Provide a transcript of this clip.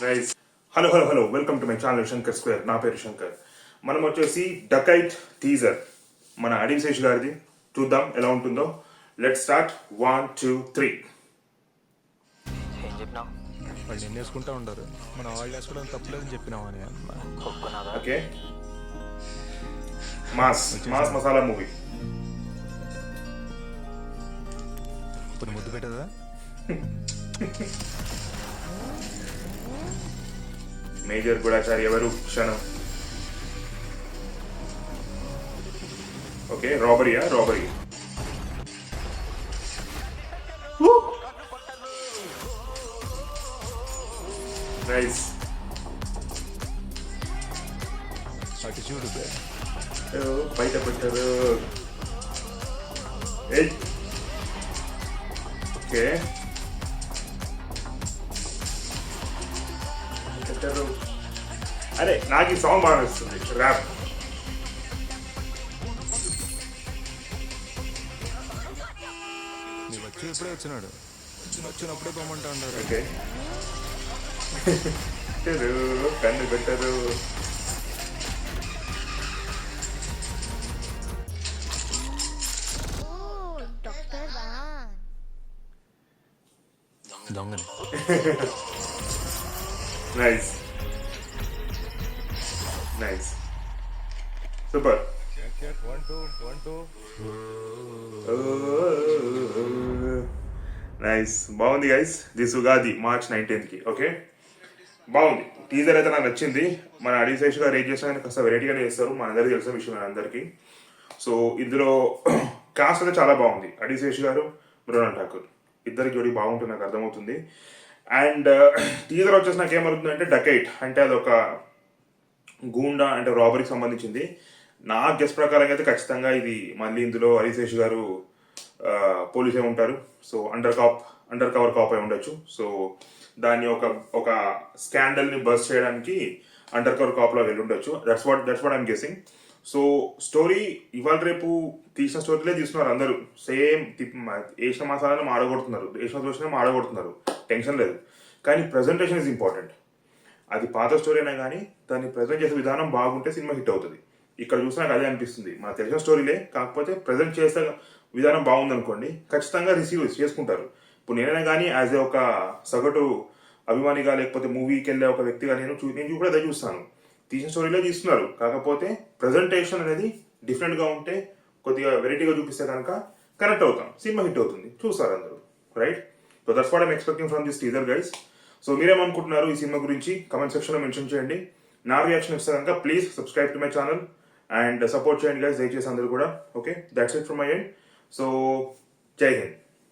Nice. Hello welcome to my channel Shankar square. నా పేరు శంకర్. మనం వచ్చేసి డకైట్ టీజర్ మన అడిశేష్ గారిది చూద్దాం ఎలా ఉంటుందో. Let's start. 1 2 3. ఏం చెప్పినావు? వాళ్ళు ఎన్ని వేసుకుంటా ఉంటారు, మన వాళ్ళు వేసుకోవడం తప్పలేదని చెప్పినావు అని. Okay, mass masala movie. ఇప్పుడు ముద్దు పెట్టదా? మేజర్ గూఢాచారి ఎవరు? క్షణం. Okay, robbery. నైస్. అటు చూడు బే. బయట పెట్టారు. ఓకే, పెట్టారు. అరే నాకు ఈ సాంగ్ బాగా నచ్చుతుంది, ర్యాప్. నీ వచ్చి ఇప్పుడే వచ్చినాడు, వచ్చినప్పుడే పోమంటా ఉంటారు. ఓకే, కన్ను పెట్టారు. దొంగని. Nice super. నైస్, బాగుంది guys. This Ugadi March 19th. Okay, బాగుంది. టీజర్ అయితే నాకు నచ్చింది. మన అడిశేష్ గారు ఏం చేసినా కానీ కాస్త వెరైటీగానే చేస్తారు, మన అందరికీ తెలిసిన విషయం అందరికీ. సో ఇందులో కాస్ట్ అయితే చాలా బాగుంది. అడిశేష్ గారు, మృణాల్ ఠాకూర్ ఇద్దరికి జోడి బాగుంటుంది, నాకు అర్థమవుతుంది. అండ్ టీజర్ వచ్చేసి నాకు ఏమవుతుంది అంటే డకైట్ అంటే అదొక గూండా అంటే రాబరీకి సంబంధించింది. నా గెస్ ప్రకారం అయితే ఖచ్చితంగా ఇది మళ్ళీ ఇందులో అడిశేష్ గారు పోలీసే ఉంటారు. సో అండర్ కవర్ కాప్ అయి ఉండొచ్చు. సో దాన్ని ఒక స్కాండల్ని బస్ చేయడానికి అండర్ కవర్ కాప్లో వెళ్ళి ఉండొచ్చు. That's what I'm guessing. So story ఇవాళ రేపు తీసిన స్టోరీలే తీస్తున్నారు అందరూ. సేమ్ వేసిన మసాలాను మాడగొడుతున్నారు, వేసిన దోషనే మాడగొడుతున్నారు, టెన్షన్ లేదు. కానీ ప్రజెంటేషన్ ఇస్ ఇంపార్టెంట్. అది పాత స్టోరీ అయినా కానీ దాన్ని ప్రజెంట్ చేసే విధానం బాగుంటే సినిమా హిట్ అవుతుంది. ఇక్కడ చూసినా నాకు అదే అనిపిస్తుంది. మనకు తెలిసిన స్టోరీలే, కాకపోతే ప్రజెంట్ చేసే విధానం బాగుందనుకోండి ఖచ్చితంగా రిసీవ్ చేసుకుంటారు. ఇప్పుడు నేనైనా కానీ యాజ్ ఏ ఒక సగటు అభిమానిగా లేకపోతే మూవీకి వెళ్ళే ఒక వ్యక్తిగా నేను కూడా అదే చూస్తాను. తీసిన స్టోరీలో తీస్తున్నారు, కాకపోతే ప్రజెంటేషన్ అనేది డిఫరెంట్గా ఉంటే కొద్దిగా వెరైటీగా చూపిస్తే కనుక కనెక్ట్ అవుతాం, సినిమా హిట్ అవుతుంది, చూస్తారు అందరూ. Right? So that's what I'm expecting from this teaser guys. So మీరేమనుకుంటున్నారు ఈ సినిమా గురించి కమెంట్ సెక్షన్లో మెన్షన్ చేయండి. నా రియాక్షన్ ఇస్తే కనుక please subscribe to my channel and support చేయండి గైస్, దయచేసి అందరూ కూడా. Okay, that's it from my end. So జై హింద్.